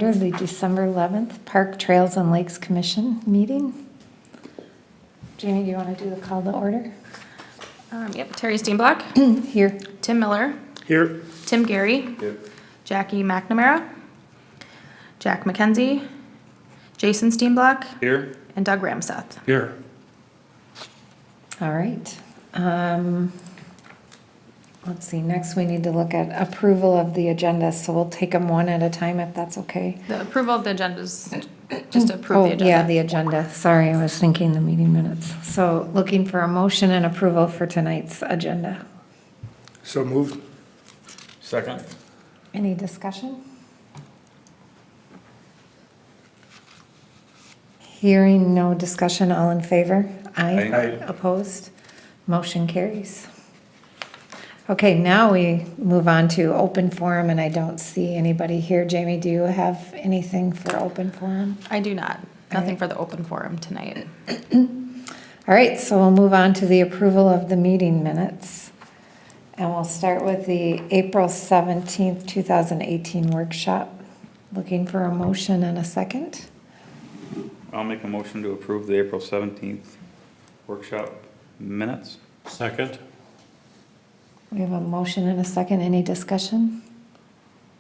order the December 11th Park Trails and Lakes Commission meeting. Jamie, do you want to do the call to order? Yep, Terry Steenblock, Here. Tim Miller, Here. Tim Gary, Jackie McNamara, Jack McKenzie, Jason Steenblock, Here. and Doug Ramseth. Here. All right. Let's see, next we need to look at approval of the agenda, so we'll take them one at a time if that's okay. The approval of the agenda is just to approve the agenda. Oh, yeah, the agenda. Sorry, I was thinking the meeting minutes. So looking for a motion and approval for tonight's agenda. So moved. Second. Any discussion? Hearing no discussion, all in favor? Aye. Aye. Opposed? Motion carries. Okay, now we move on to open forum, and I don't see anybody here. Jamie, do you have anything for open forum? I do not. Nothing Alright. for the open forum tonight. All right, so we'll move on to the approval of the meeting minutes. And we'll start with the April 17th, 2018 workshop. Looking for a motion and a second. I'll make a motion to approve the April 17th workshop minutes. Second. We have a motion and a second. Any discussion?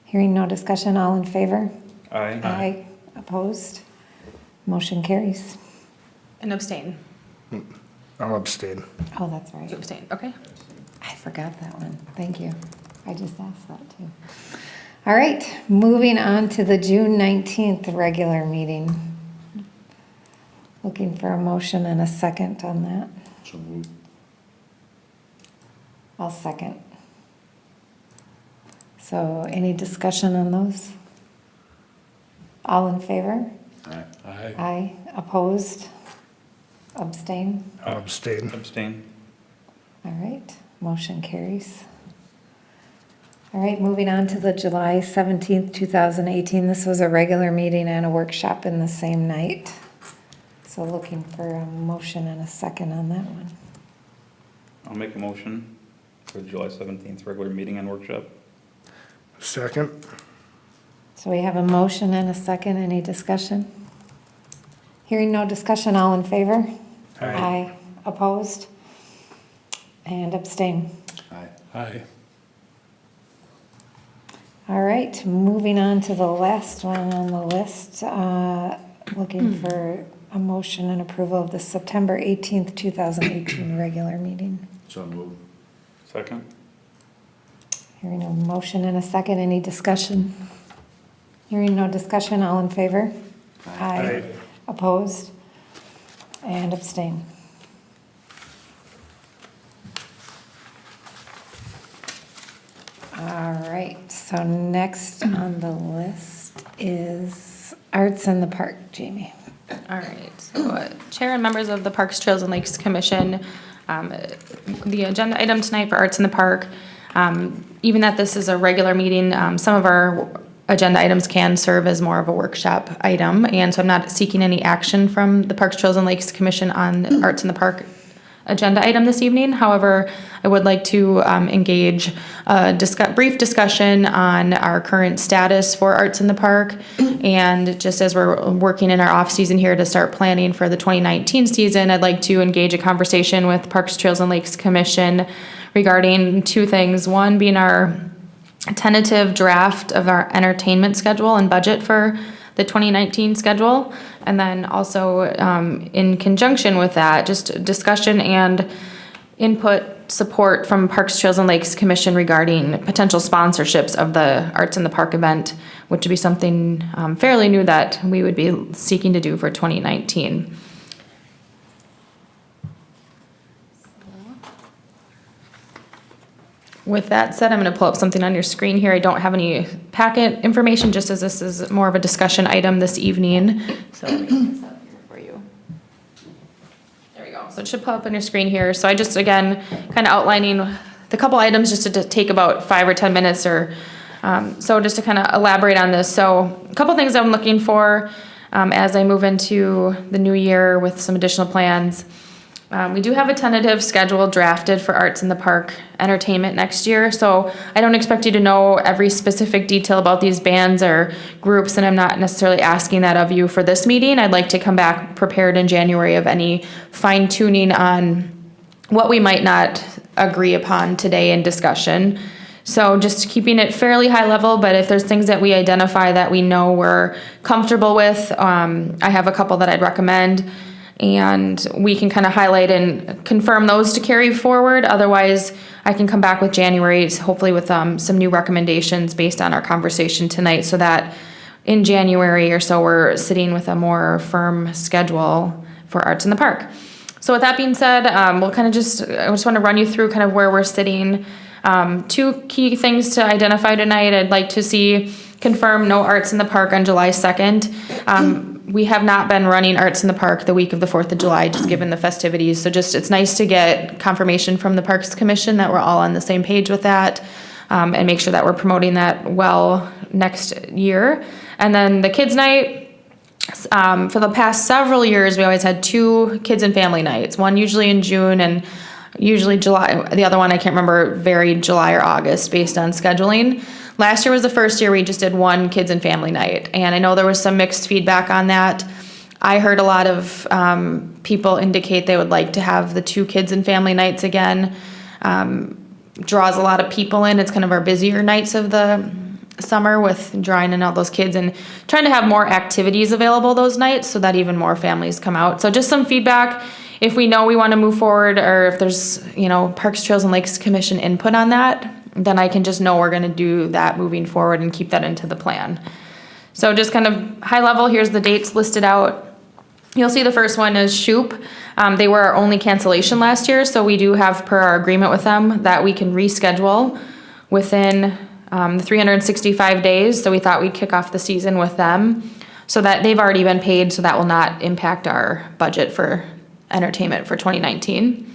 Hearing no discussion, all in favor? Aye. Aye. Opposed? Motion carries. And abstain. I'll abstain. Oh, that's right. You abstain, okay. I forgot that one. Thank you. I just asked that too. All right, moving on to the June 19th regular meeting. Looking for a motion and a second on that. So moved. I'll second. So any discussion on those? All in favor? Aye. Aye. Aye. Opposed? Abstain? I'll abstain. Abstain. All right, motion carries. All right, moving on to the July 17th, 2018. This was a regular meeting and a workshop in the same night. So looking for a motion and a second on that one. I'll make a motion for July 17th regular meeting and workshop. Second. So we have a motion and a second. Any discussion? Hearing no discussion, all in favor? Aye. Opposed? And abstain. Aye. Aye. All right, moving on to the last one on the list. Looking for a motion and approval of the September 18th, 2018 regular meeting. So moved. Second. Hearing a motion and a second. Any discussion? Hearing no discussion, all in favor? Aye. Opposed? And abstain. All right, so next on the list is Arts in the Park, Jamie. All right, so Chair and members of the Parks, Trails, and Lakes Commission, the agenda item tonight for Arts in the Park, even that this is a regular meeting, some of our agenda items can serve as more of a workshop item, and so I'm not seeking any action from the Parks, Trails, and Lakes Commission on Arts in the Park agenda item this evening. However, I would like to engage a brief discussion on our current status for Arts in the Park, and just as we're working in our off season here to start planning for the 2019 season, I'd like to engage a conversation with Parks, Trails, and Lakes Commission regarding two things. One being our tentative draft of our entertainment schedule and budget for the 2019 schedule, and then also in conjunction with that, just discussion and input support from Parks, Trails, and Lakes Commission regarding potential sponsorships of the Arts in the Park event, which would be something fairly new that we would be seeking to do for 2019. With that said, I'm going to pull up something on your screen here. I don't have any packet information, just as this is more of a discussion item this evening. So let me get this up here for you. There we go. So it should pop up on your screen here. So I just, again, kind of outlining the couple items just to take about 5 or 10 minutes or so just to kind of elaborate on this. So a couple things I'm looking for as I move into the new year with some additional plans. We do have a tentative schedule drafted for Arts in the Park Entertainment next year, so I don't expect you to know every specific detail about these bands or groups, and I'm not necessarily asking that of you for this meeting. I'd like to come back prepared in January of any fine tuning on what we might not agree upon today in discussion. So just keeping it fairly high level, but if there's things that we identify that we know we're comfortable with, I have a couple that I'd recommend, and we can kind of highlight and confirm those to carry forward. Otherwise, I can come back with January, hopefully with some new recommendations based on our conversation tonight, so that in January or so, we're sitting with a more firm schedule for Arts in the Park. So with that being said, I just want to run you through kind of where we're sitting. Two key things to identify tonight. I'd like to see confirm no Arts in the Park on July 2nd. We have not been running Arts in the Park the week of the 4th of July, just given the festivities. So it's nice to get confirmation from the Parks Commission that we're all on the same page with that, and make sure that we're promoting that well next year. And then the Kids Night, for the past several years, we always had 2 kids and family nights, one usually in June and usually July. The other one, I can't remember, varied July or August based on scheduling. Last year was the first year we just did 1 kids and family night, and I know there was some mixed feedback on that. I heard a lot of people indicate they would like to have the 2 kids and family nights again. Draws a lot of people in. It's kind of our busier nights of the summer with drawing in all those kids and trying to have more activities available those nights so that even more families come out. So just some feedback. If we know we want to move forward, or if there's, Parks, Trails, and Lakes Commission input on that, then I can just know we're going to do that moving forward and keep that into the plan. So just kind of high level, here's the dates listed out. You'll see the first one is Shoop. They were our only cancellation last year, so we do have, per our agreement with them, that we can reschedule within the 365 days. So we thought we'd kick off the season with them, so that they've already been paid, so that will not impact our budget for entertainment for 2019.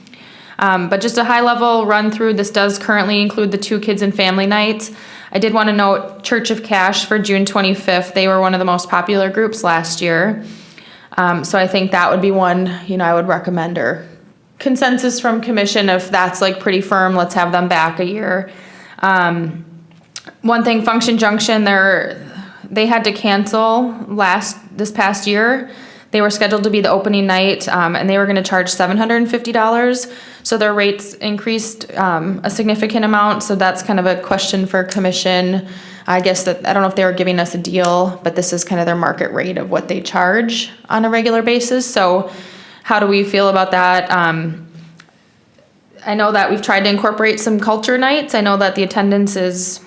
But just a high level run through, this does currently include the 2 kids and family nights. I did want to note Church of Cash for June 25th. They were one of the most popular groups last year. So I think that would be one, I would recommend, or consensus from commission, if that's like pretty firm, let's have them back a year. One thing, Function Junction, they had to cancel this past year. They were scheduled to be the opening night, and they were going to charge $750. So their rates increased a significant amount. So that's kind of a question for commission. I guess that, I don't know if they were giving us a deal, but this is kind of their market rate of what they charge on a regular basis. So how do we feel about that? I know that we've tried to incorporate some culture nights. I know that the attendance is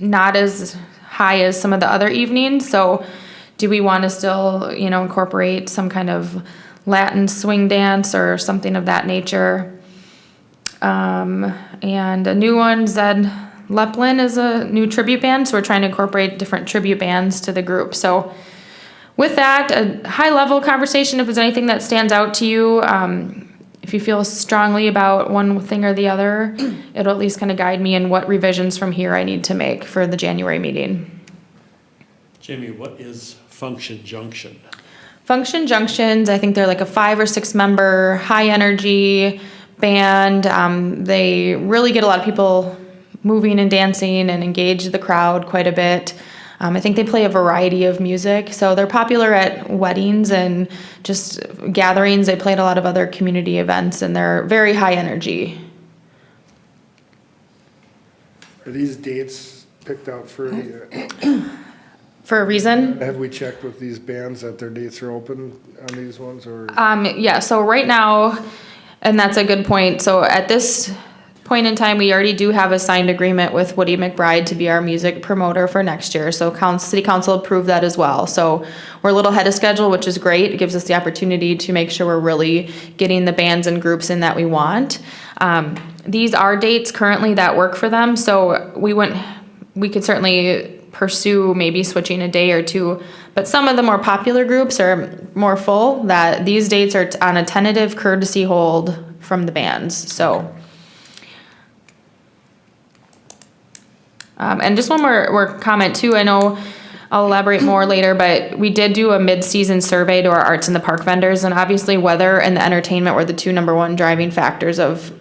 not as high as some of the other evenings. So do we want to still, incorporate some kind of Latin swing dance or something of that nature? And a new one, Zed Leplin, is a new tribute band, so we're trying to incorporate different tribute bands to the group. So with that, a high-level conversation, if there's anything that stands out to you, if you feel strongly about one thing or the other, it'll at least kind of guide me in what revisions from here I need to make for the January meeting. Jamie, what is Function Junction? Function Junctions, I think they're like a 5 or 6 member high energy band. They really get a lot of people moving and dancing and engage the crowd quite a bit. I think they play a variety of music, so they're popular at weddings and just gatherings. They play at a lot of other community events, and they're very high energy. Are these dates picked out for For a reason? have we checked with these bands that their dates are open on these ones, or? Yeah, so right now, and that's a good point. So at this point in time, we already do have a signed agreement with Woody McBride to be our music promoter for next year. So City Council approved that as well. So we're a little ahead of schedule, which is great. It gives us the opportunity to make sure we're really getting the bands and groups in that we want. These are dates currently that work for them. So we could certainly pursue maybe switching a day or two, but some of the more popular groups are more full, that these dates are on a tentative courtesy hold from the bands. So and just one more comment too. I know I'll elaborate more later, but we did do a mid-season survey to our Arts in the Park vendors, and obviously weather and the entertainment were the two number one driving factors of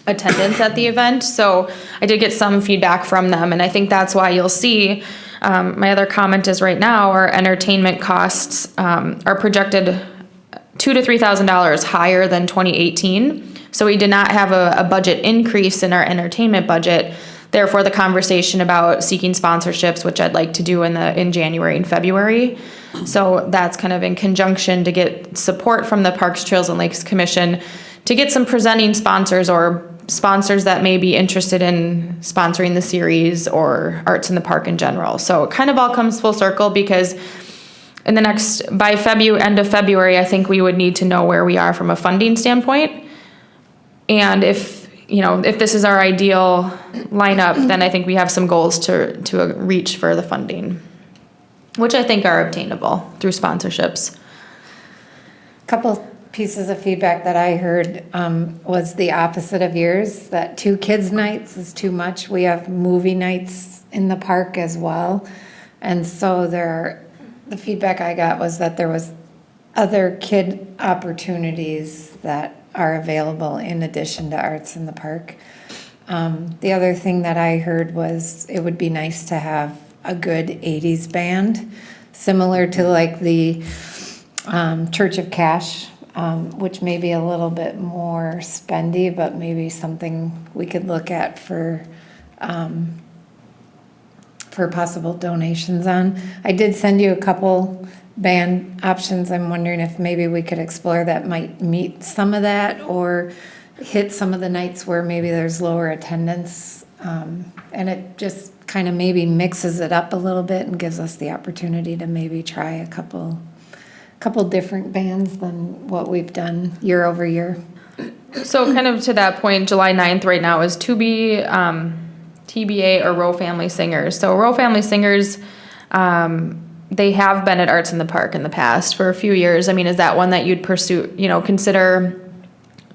attendance at the event. So I did get some feedback from them, and I think that's why you'll see, my other comment is right now our entertainment costs are projected $2,000 to $3,000 higher than 2018. So we did not have a budget increase in our entertainment budget. Therefore, the conversation about seeking sponsorships, which I'd like to do in January and February. So that's kind of in conjunction to get support from the Parks, Trails, and Lakes Commission to get some presenting sponsors or sponsors that may be interested in sponsoring the series or Arts in the Park in general. So it kind of all comes full circle because in the by end of February, I think we would need to know where we are from a funding standpoint. And if this is our ideal lineup, then I think we have some goals to reach for the funding, which I think are obtainable through sponsorships. Couple pieces of feedback that I heard was the opposite of yours, that 2 kids' nights is too much. We have movie nights in the park as well. And so the feedback I got was that there was other kid opportunities that are available in addition to Arts in the Park. The other thing that I heard was it would be nice to have a good 80s band, similar to like the Church of Cash, which may be a little bit more spendy, but maybe something we could look at for possible donations on. I did send you a couple band options. I'm wondering if maybe we could explore that might meet some of that or hit some of the nights where maybe there's lower attendance. And it just kind of maybe mixes it up a little bit and gives us the opportunity to maybe try a couple different bands than what we've done year over year. So kind of to that point, July 9th right now is to be TBA or Row Family Singers. So Row Family Singers, they have been at Arts in the Park in the past for a few years. I mean, is that one that you'd pursue, consider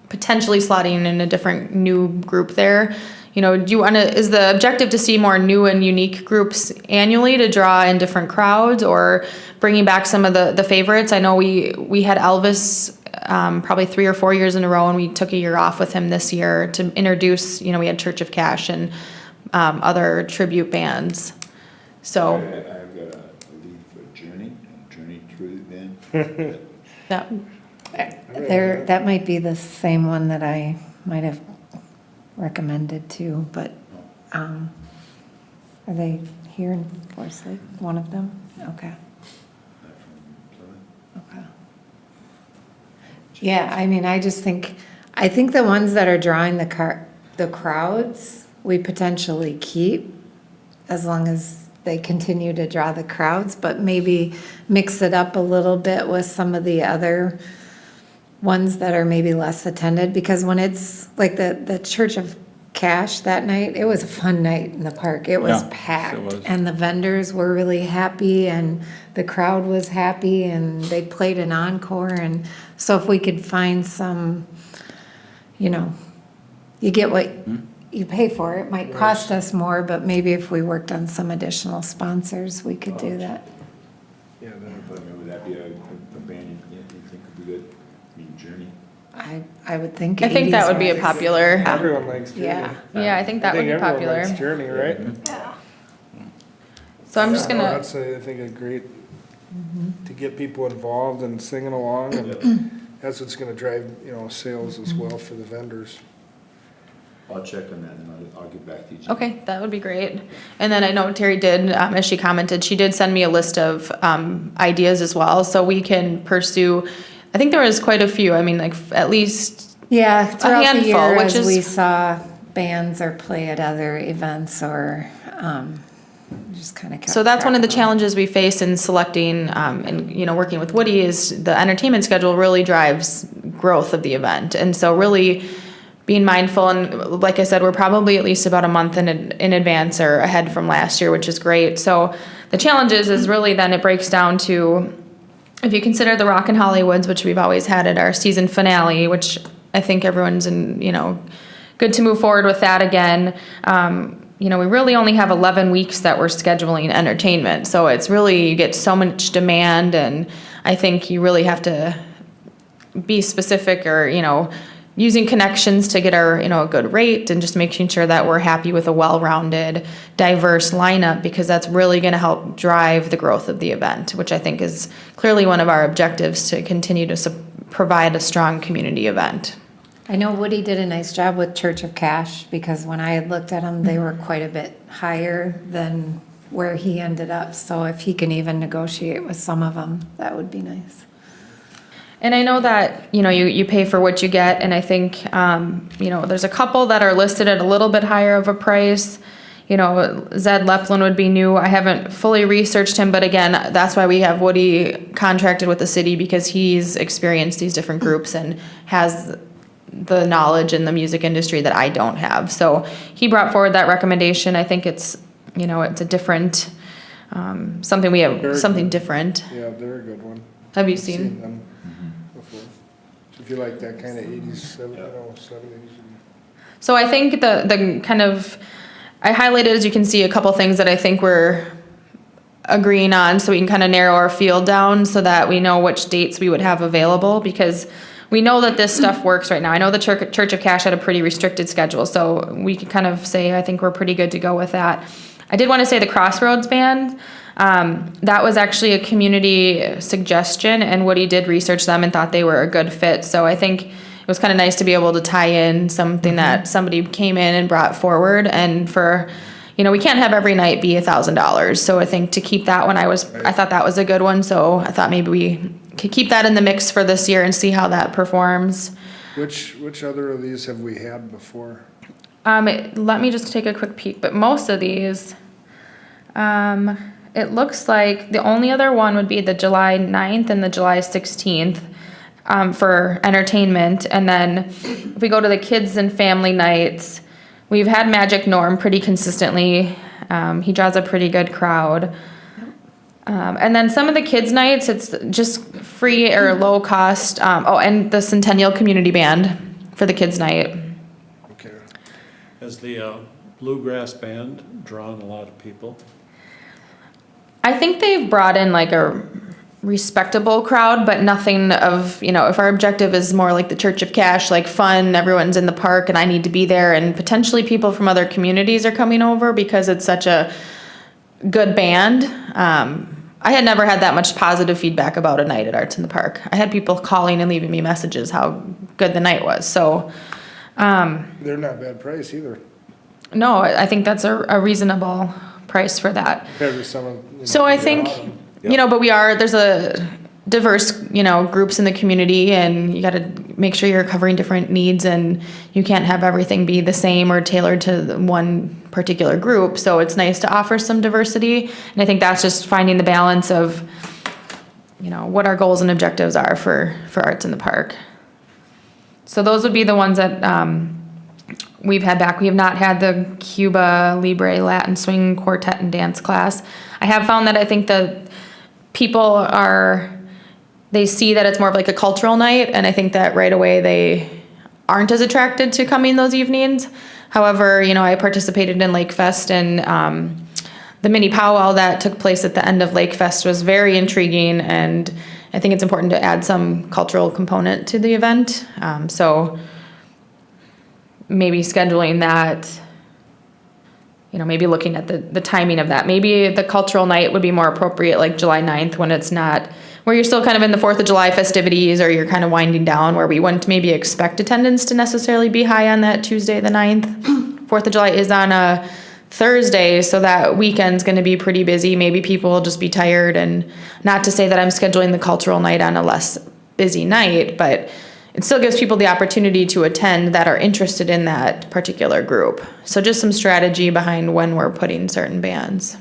potentially slotting in a different new group there? Is the objective to see more new and unique groups annually to draw in different crowds, or bringing back some of the favorites? I know we had Elvis probably 3 or 4 years in a row, and we took a year off with him this year to introduce, we had Church of Cash and other tribute bands. So I've got a lead for Journey Tribute Band. yeah. That might be the same one that I might have recommended too, but are they here in Forest Lake? One of them? Okay. Okay. Yeah, I mean, I think the ones that are drawing the crowds, we potentially keep as long as they continue to draw the crowds, but maybe mix it up a little bit with some of the other ones that are maybe less attended, because when it's like the Church of Cash that night, it was a fun night in the park. It was Yeah, packed, it was. and the vendors were really happy, and the crowd was happy, and they played an encore. And so if we could find some, you get what you pay for. It might cost us more, but maybe if we worked on some additional sponsors, we could do that. Yeah, But would that be a band you think would be good? I mean, Journey. I would think. I think that 80s would be a was- popular. everyone likes Journey. Yeah. Yeah, I think that would be everyone popular. likes Journey, right? So I'm just Yeah, gonna. That's, I think, a great, to get people involved and singing along, and that's what's gonna drive, sales as well for the vendors. I'll check on that and I'll get back to you. Okay, that would be great. And then I know Terry did, as she commented, she did send me a list of ideas as well, so we can pursue. I think there was quite a few. I mean, like at least Yeah, throughout the handful, year, which as we is- saw bands or play at other events or just kind of kept So that's one of the track them. challenges we face in selecting, and working with Woody is the entertainment schedule really drives growth of the event, and so really being mindful. And like I said, we're probably at least about a month in advance or ahead from last year, which is great. So the challenge is really then it breaks down to, if you consider the Rockin' Hollywoods, which we've always had at our season finale, which I think everyone's good to move forward with that again. we really only have 11 weeks that we're scheduling entertainment. So it's really, you get so much demand, and I think you really have to be specific, or, using connections to get our, a good rate, and just making sure that we're happy with a well-rounded, diverse lineup, because that's really going to help drive the growth of the event, which I think is clearly one of our objectives, to continue to provide a strong community event. I know Woody did a nice job with Church of Cash, because when I had looked at them, they were quite a bit higher than where he ended up. So if he can even negotiate with some of them, that would be nice. And I know that, you pay for what you get, and I think, there's a couple that are listed at a little bit higher of a price. Zed Leplin would be new. I haven't fully researched him, but again, that's why we have Woody contracted with the city, because he's experienced these different groups and has the knowledge in the music industry that I don't have. So he brought forward that recommendation. I think it's, it's a different, something we have, Very something good. different. Yeah, they're a good one. Have you I've seen? them before. So if you like that kind of 80s, 70s. So I think the kind of, I highlighted, as you can see, a couple things that I think we're agreeing on, so we can kind of narrow our field down so that we know which dates we would have available, because we know that this stuff works right now. I know the Church of Cash had a pretty restricted schedule, so we could kind of say, I think we're pretty good to go with that. I did want to say the Crossroads Band, that was actually a community suggestion, and Woody did research them and thought they were a good fit. So I think it was kind of nice to be able to tie in something that somebody came in and brought forward. And for, we can't have every night be $1,000. So I think to keep that one, I thought that was a good one. So I thought maybe we could keep that in the mix for this year and see how that performs. Which other of these have we had before? Let me just take a quick peek, but most of these, it looks like the only other one would be the July 9th and the July 16th for entertainment. And then if we go to the kids and family nights, we've had Magic Norm pretty consistently. He draws a pretty good crowd. And then some of the kids' nights, it's just free or low cost. And the Centennial Community Band for the kids' night. Okay. Has the Bluegrass Band drawn a lot of people? I think they've brought in like a respectable crowd, but nothing of, if our objective is more like the Church of Cash, like fun, everyone's in the park and I need to be there, and potentially people from other communities are coming over because it's such a good band. I had never had that much positive feedback about a night at Arts in the Park. I had people calling and leaving me messages how good the night was. So, They're not bad price either, no, I think that's a reasonable price for that. compared to some of. So I think, but there's a diverse, groups in the community, and you got to make sure you're covering different needs, and you can't have everything be the same or tailored to one particular group. So it's nice to offer some diversity. And I think that's just finding the balance of, what our goals and objectives are for Arts in the Park. So those would be the ones that, we've had back. We have not had the Cuba Libre Latin Swing Quartet and Dance class. I have found that I think that people they see that it's more of like a cultural night, and I think that right away they aren't as attracted to coming those evenings. However, I participated in Lake Fest, and the mini powwow that took place at the end of Lake Fest was very intriguing, and I think it's important to add some cultural component to the event. So maybe scheduling that, maybe looking at the timing of that. Maybe the cultural night would be more appropriate, like July 9th, when it's not, where you're still kind of in the 4th of July festivities, or you're kind of winding down, where we wouldn't maybe expect attendance to necessarily be high on that Tuesday the 9th. 4th of July is on a Thursday, so that weekend's going to be pretty busy. Maybe people will just be tired, and not to say that I'm scheduling the cultural night on a less busy night, but it still gives people the opportunity to attend that are interested in that particular group. So just some strategy behind when we're putting certain bands.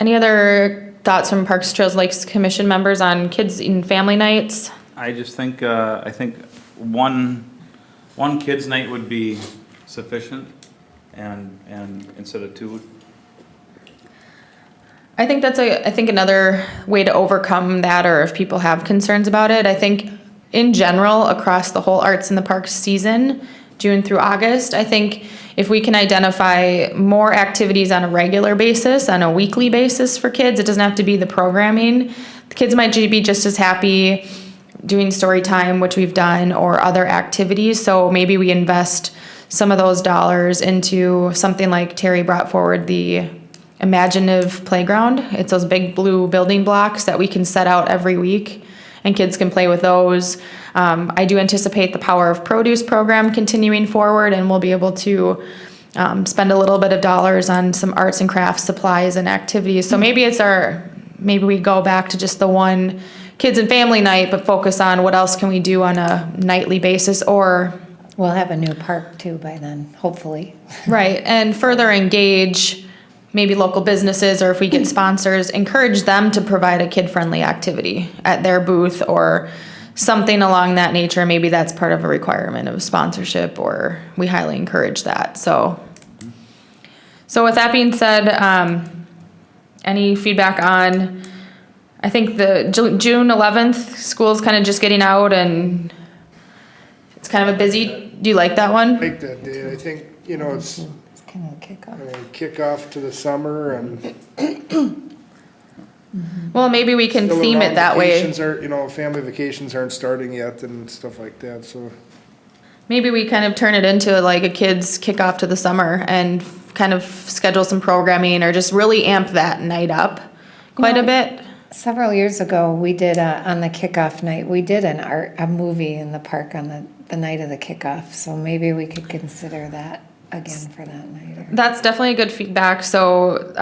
Any other thoughts from Parks, Trails, Lakes Commission members on kids and family nights? I just think, I think one kids' night would be sufficient, and instead of two. I think that's another way to overcome that, or if people have concerns about it. I think in general, across the whole Arts in the Park season, June through August. I think if we can identify more activities on a regular basis, on a weekly basis for kids, it doesn't have to be the programming. The kids might be just as happy doing story time, which we've done, or other activities. So maybe we invest some of those dollars into something like Terry brought forward, the imaginative playground. It's those big blue building blocks that we can set out every week, and kids can play with those. I do anticipate the Power of Produce program continuing forward, and we'll be able to spend a little bit of dollars on some arts and crafts supplies and activities. So maybe maybe we go back to just the one kids and family night, but focus on what else can we do on a nightly basis, or We'll have a new park too by then, hopefully. right, and further engage maybe local businesses, or if we get sponsors, encourage them to provide a kid-friendly activity at their booth or something along that nature. Maybe that's part of a requirement of sponsorship, or we highly encourage that. So with that being said, any feedback on, I think the June 11th, school's kind of just getting out and it's kind of a busy, do you like that one? Like that date, I think, it's It's kind of a kickoff. Kickoff to the summer and. Well, maybe we can still theme around it that way. vacations are, family vacations aren't starting yet and stuff like that, so. Maybe we kind of turn it into like a kid's kickoff to the summer and kind of schedule some programming, or just really amp that night up quite a bit. Several years ago, we did, on the kickoff night, we did a movie in the park on the night of the kickoff. So maybe we could consider that again for that night. That's definitely good feedback. So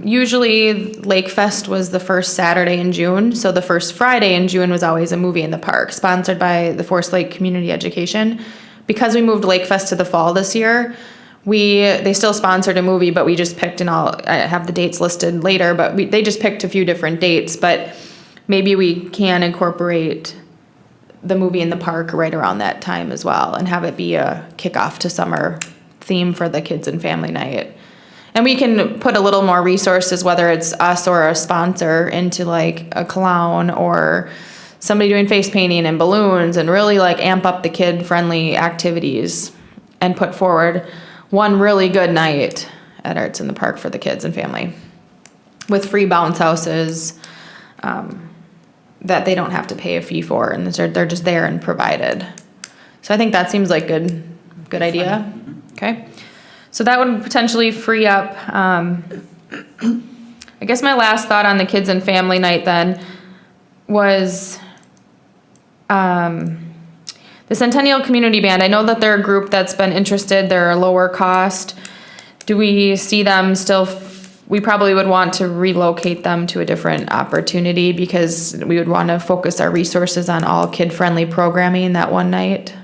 usually Lake Fest was the first Saturday in June. So the first Friday in June was always a movie in the park, sponsored by the Forest Lake Community Education. Because we moved Lake Fest to the fall this year, they still sponsored a movie, but we just picked, and I have the dates listed later, but they just picked a few different dates. But maybe we can incorporate the movie in the park right around that time as well, and have it be a kickoff to summer theme for the kids and family night. And we can put a little more resources, whether it's us or a sponsor, into like a clown or somebody doing face painting and balloons, and really like amp up the kid-friendly activities and put forward one really good night at Arts in the Park for the kids and family, with free bounce houses that they don't have to pay a fee for, and they're just there and provided. So I think that seems like good idea. Okay, so that would potentially free up. I guess my last thought on the kids and family night then was the Centennial Community Band. I know that they're a group that's been interested. They're a lower cost. Do we see them still? We probably would want to relocate them to a different opportunity, because we would want to focus our resources on all kid-friendly programming that one night.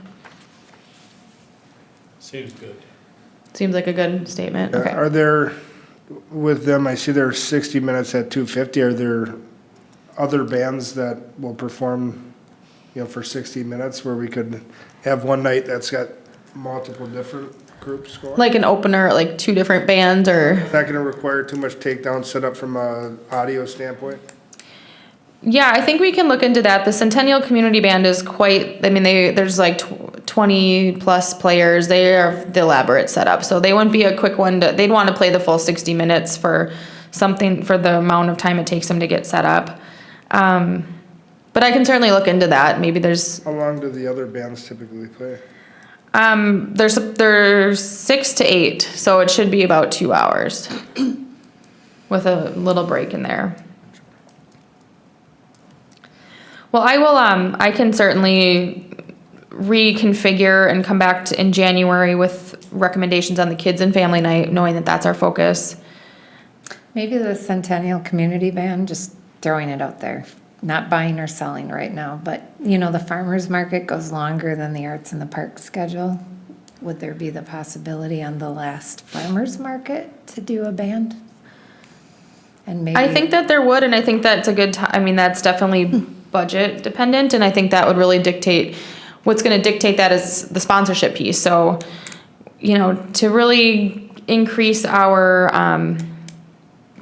Seems good. Seems like a good statement. Okay. Are there, with them, I see there's 60 minutes at 250, are there other bands that will perform, for 60 minutes, where we could have one night that's got multiple different groups going? Like an opener, like two different bands, or? Is that gonna require too much takedown setup from a audio standpoint? Yeah, I think we can look into that. The Centennial Community Band is there's like 20 plus players. They are the elaborate setup. So they wouldn't be a quick one they'd want to play the full 60 minutes for the amount of time it takes them to get set up. But I can certainly look into that. Maybe there's, How long do the other bands typically play? there's 6 to 8, so it should be about 2 hours with a little break in there. Well, I can certainly reconfigure and come back in January with recommendations on the kids and family night, knowing that that's our focus. Maybe the Centennial Community Band, just throwing it out there, not buying or selling right now, but the farmer's market goes longer than the Arts in the Park schedule. Would there be the possibility on the last farmer's market to do a band? And maybe I think that there would, and I think that's a good time. That's definitely budget dependent, and I think that would really dictate, what's going to dictate that is the sponsorship piece. So, to really increase our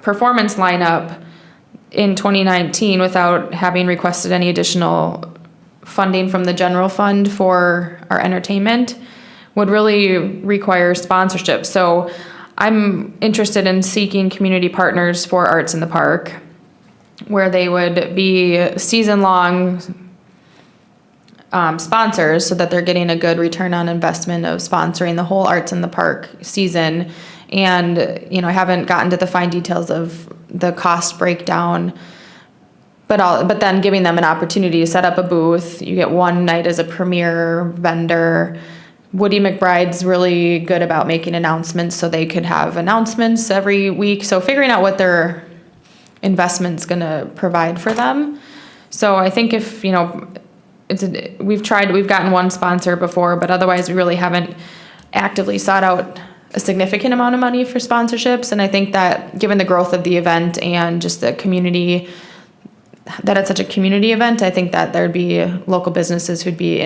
performance lineup in 2019 without having requested any additional funding from the general fund for our entertainment, would really require sponsorship. So I'm interested in seeking community partners for Arts in the Park, where they would be season-long sponsors so that they're getting a good return on investment of sponsoring the whole Arts in the Park season. And, I haven't gotten to the fine details of the cost breakdown, but then giving them an opportunity to set up a booth. You get one night as a premier vendor. Woody McBride's really good about making announcements, so they could have announcements every week. So figuring out what their investment's gonna provide for them. So I think if, we've gotten one sponsor before, but otherwise we really haven't actively sought out a significant amount of money for sponsorships. And I think that given the growth of the event and just the community, that it's such a community event, I think that there'd be local businesses who'd be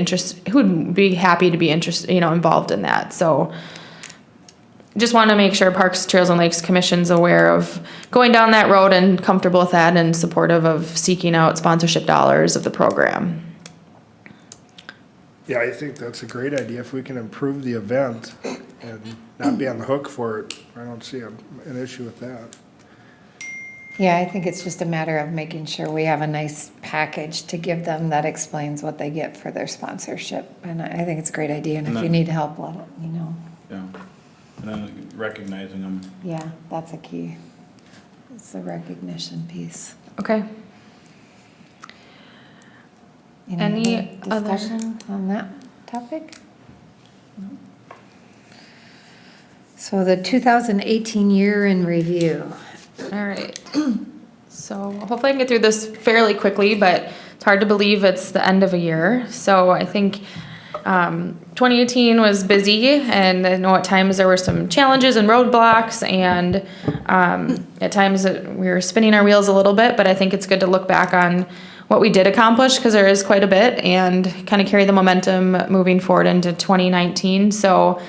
happy to be involved in that. So just want to make sure Parks, Trails, and Lakes Commission's aware of going down that road and comfortable with that and supportive of seeking out sponsorship dollars of the program. Yeah, I think that's a great idea. If we can improve the event and not be on the hook for it, I don't see an issue with that. Yeah, I think it's just a matter of making sure we have a nice package to give them that explains what they get for their sponsorship. And I think it's a great idea, and if you need help, let me know. Yeah, and then recognizing them. Yeah, that's a key. It's the recognition piece. Okay. Any other- discussion on that topic? So the 2018 year in review. All right. So hopefully I can get through this fairly quickly, but it's hard to believe it's the end of a year. So I think 2018 was busy, and I know at times there were some challenges and roadblocks, and at times we were spinning our wheels a little bit, but I think it's good to look back on what we did accomplish, because there is quite a bit, and kind of carry the momentum moving forward into 2019. So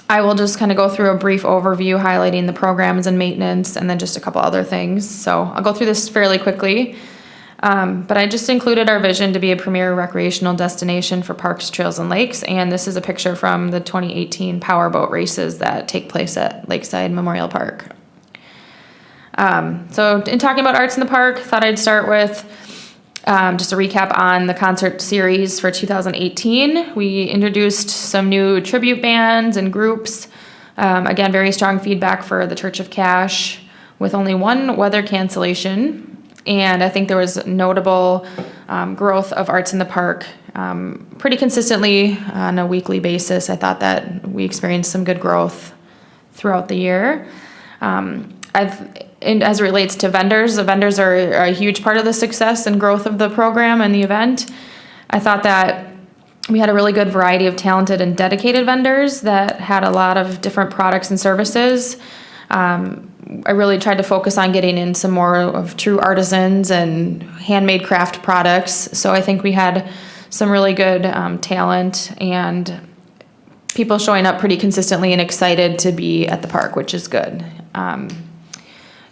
I will just kind of go through a brief overview highlighting the programs and maintenance, and then just a couple other things. So I'll go through this fairly quickly. But I just included our vision to be a premier recreational destination for parks, trails, and lakes. And this is a picture from the 2018 powerboat races that take place at Lakeside Memorial Park. So in talking about Arts in the Park, thought I'd start with just a recap on the concert series for 2018. We introduced some new tribute bands and groups. Again, very strong feedback for the Church of Cash, with only one weather cancellation. And I think there was notable growth of Arts in the Park pretty consistently on a weekly basis. I thought that we experienced some good growth throughout the year. And as it relates to vendors, the vendors are a huge part of the success and growth of the program and the event. I thought that we had a really good variety of talented and dedicated vendors that had a lot of different products and services. I really tried to focus on getting in some more of true artisans and handmade craft products. So I think we had some really good talent and people showing up pretty consistently and excited to be at the park, which is good.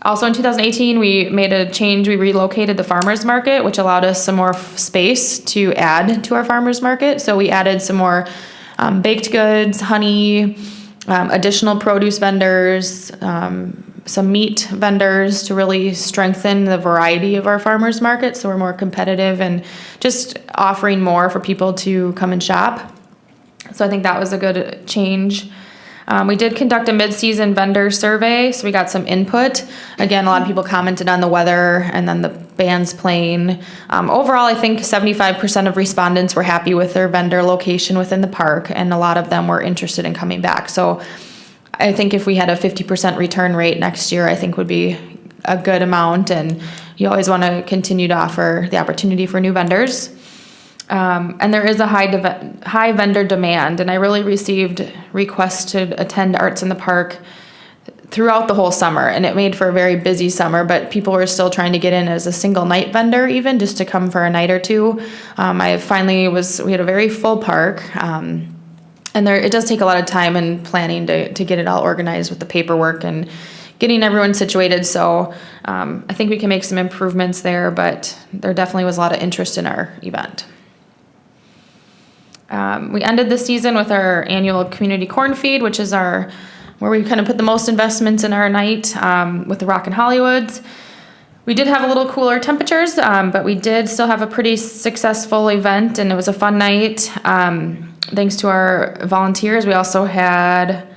Also in 2018, we made a change. We relocated the farmers market, which allowed us some more space to add to our farmers market. So we added some more baked goods, honey, additional produce vendors, some meat vendors to really strengthen the variety of our farmers market. So we're more competitive and just offering more for people to come and shop. So I think that was a good change. We did conduct a mid-season vendor survey, so we got some input. Again, a lot of people commented on the weather and then the bands playing. Overall, I think 75% of respondents were happy with their vendor location within the park, and a lot of them were interested in coming back. So I think if we had a 50% return rate next year, I think would be a good amount, and you always want to continue to offer the opportunity for new vendors. And there is a high vendor demand, and I really received requests to attend Arts in the Park throughout the whole summer, and it made for a very busy summer, but people were still trying to get in as a single night vendor, even just to come for a night or two. We had a very full park, and it does take a lot of time and planning to get it all organized with the paperwork and getting everyone situated. So I think we can make some improvements there, but there definitely was a lot of interest in our event. We ended the season with our annual community corn feed, which is where we kind of put the most investments in our night with the Rockin' Hollywoods. We did have a little cooler temperatures, but we did still have a pretty successful event, and it was a fun night. Thanks to our volunteers, we also had,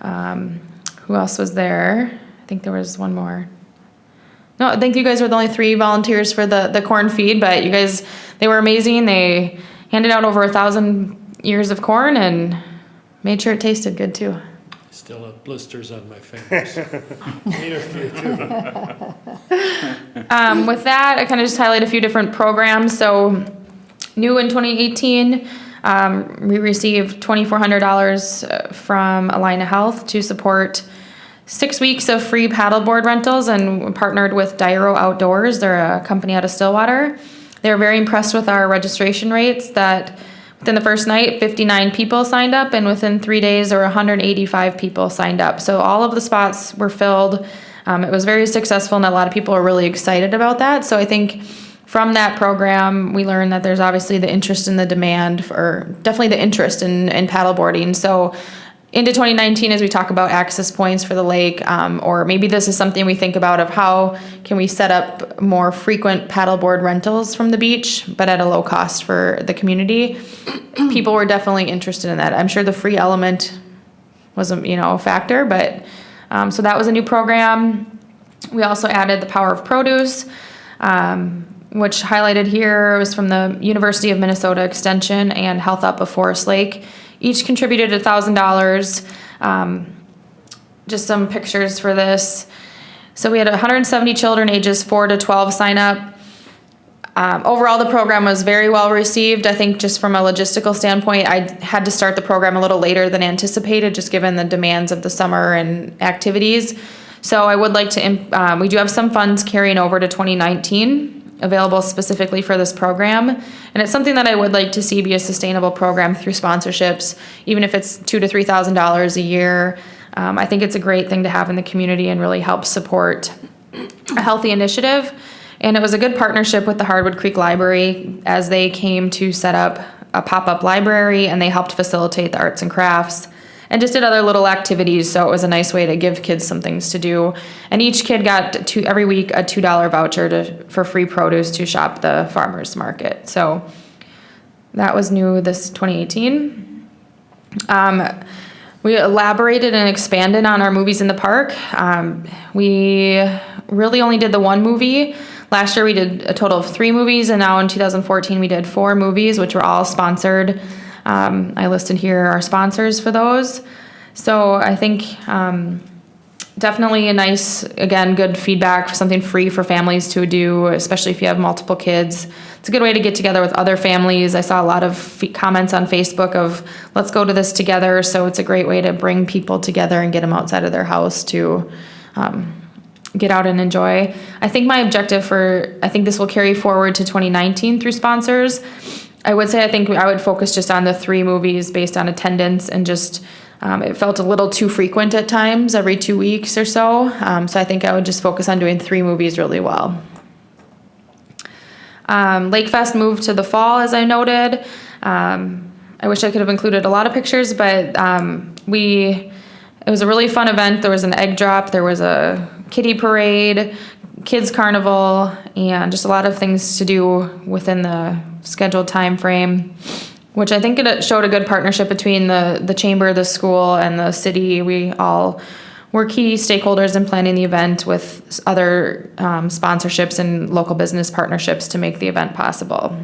who else was there? I think there was one more. No, I think you guys were the only 3 volunteers for the corn feed, but you guys, they were amazing. They handed out over 1,000 ears of corn and made sure it tasted good too. Still have blisters on my fingers. Need a few too. With that, I kind of just highlight a few different programs. So new in 2018, we received $2,400 from Alina Health to support 6 weeks of free paddleboard rentals, and partnered with Dyro Outdoors. They're a company out of Stillwater. They were very impressed with our registration rates that within the first night, 59 people signed up, and within 3 days, there were 185 people signed up. So all of the spots were filled. It was very successful, and a lot of people are really excited about that. So I think from that program, we learned that there's obviously the interest and the demand for, definitely the interest in paddleboarding. So into 2019, as we talk about access points for the lake, or maybe this is something we think about of how can we set up more frequent paddleboard rentals from the beach, but at a low cost for the community. People were definitely interested in that. I'm sure the free element wasn't, a factor, but so that was a new program. We also added the Power of Produce, which highlighted here was from the University of Minnesota Extension and Health Up of Forest Lake. Each contributed $1,000. Just some pictures for this. So we had 170 children ages 4 to 12 sign up. Overall, the program was very well received. I think just from a logistical standpoint, I had to start the program a little later than anticipated, just given the demands of the summer and activities. So I would like to, we do have some funds carrying over to 2019. Available specifically for this program, and it's something that I would like to see be a sustainable program through sponsorships, even if it's $2,000 to $3,000 a year. I think it's a great thing to have in the community and really help support a healthy initiative. And it was a good partnership with the Hardwood Creek Library as they came to set up a pop-up library, and they helped facilitate the arts and crafts and just did other little activities. So it was a nice way to give kids some things to do. And each kid got every week a $2 voucher for free produce to shop the farmer's market. So that was new this 2018. We elaborated and expanded on our movies in the park. We really only did the one movie. Last year we did a total of 3 movies, and now in 2014 we did 4 movies, which were all sponsored. I listed here our sponsors for those. So I think definitely a nice, again, good feedback, something free for families to do, especially if you have multiple kids. It's a good way to get together with other families. I saw a lot of comments on Facebook of, let's go to this together. So it's a great way to bring people together and get them outside of their house to get out and enjoy. I think my objective I think this will carry forward to 2019 through sponsors. I would say I think I would focus just on the 3 movies based on attendance, and just it felt a little too frequent at times, every 2 weeks or so. So I think I would just focus on doing 3 movies really well. Lake Fest moved to the fall, as I noted. I wish I could have included a lot of pictures, but it was a really fun event. There was an egg drop, there was a kiddie parade, kids carnival, and just a lot of things to do within the scheduled time frame, which I think it showed a good partnership between the chamber, the school, and the city. We all were key stakeholders in planning the event with other sponsorships and local business partnerships to make the event possible.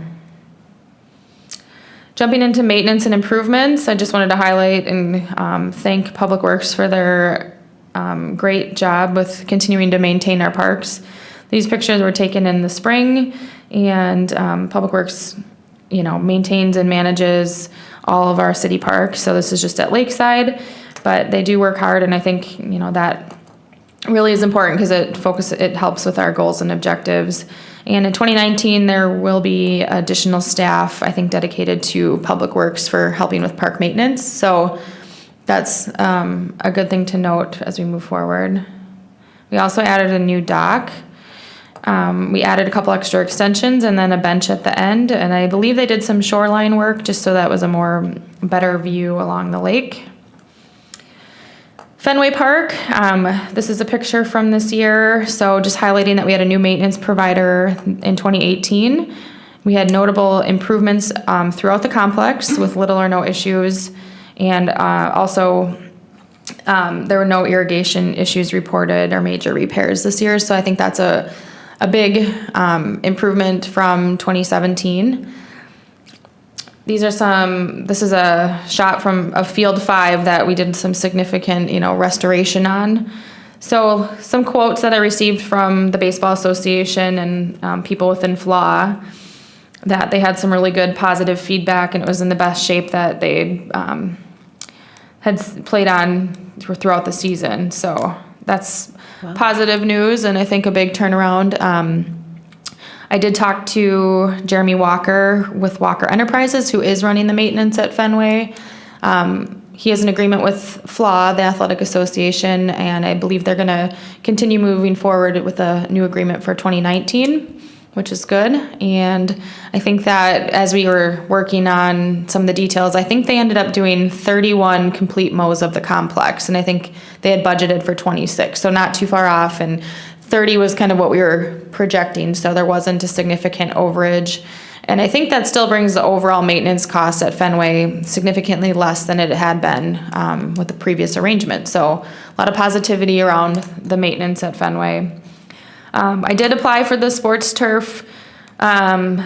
Jumping into maintenance and improvements, I just wanted to highlight and thank Public Works for their great job with continuing to maintain our parks. These pictures were taken in the spring, and Public Works, maintains and manages all of our city parks. So this is just at Lakeside, but they do work hard, and I think that really is important because it helps with our goals and objectives. And in 2019, there will be additional staff, I think, dedicated to Public Works for helping with park maintenance. So that's a good thing to note as we move forward. We also added a new dock. We added a couple extra extensions and then a bench at the end, and I believe they did some shoreline work just so that was a better view along the lake. Fenway Park, this is a picture from this year, so just highlighting that we had a new maintenance provider in 2018. We had notable improvements throughout the complex with little or no issues, and also there were no irrigation issues reported or major repairs this year, so I think that's a big improvement from 2017. This is a shot from a field 5 that we did some significant, restoration on. So some quotes that I received from the Baseball Association and people within FLAW, that they had some really good positive feedback and it was in the best shape that they had played on throughout the season. So that's positive news and I think a big turnaround. I did talk to Jeremy Walker with Walker Enterprises, who is running the maintenance at Fenway. He has an agreement with FLAW, the Athletic Association, and I believe they're going to continue moving forward with a new agreement for 2019, which is good. And I think that as we were working on some of the details, I think they ended up doing 31 complete mows of the complex, and I think they had budgeted for 26, so not too far off. And 30 was kind of what we were projecting, so there wasn't a significant overage. And I think that still brings the overall maintenance costs at Fenway significantly less than it had been with the previous arrangement. So a lot of positivity around the maintenance at Fenway. I did apply for the Sports Turf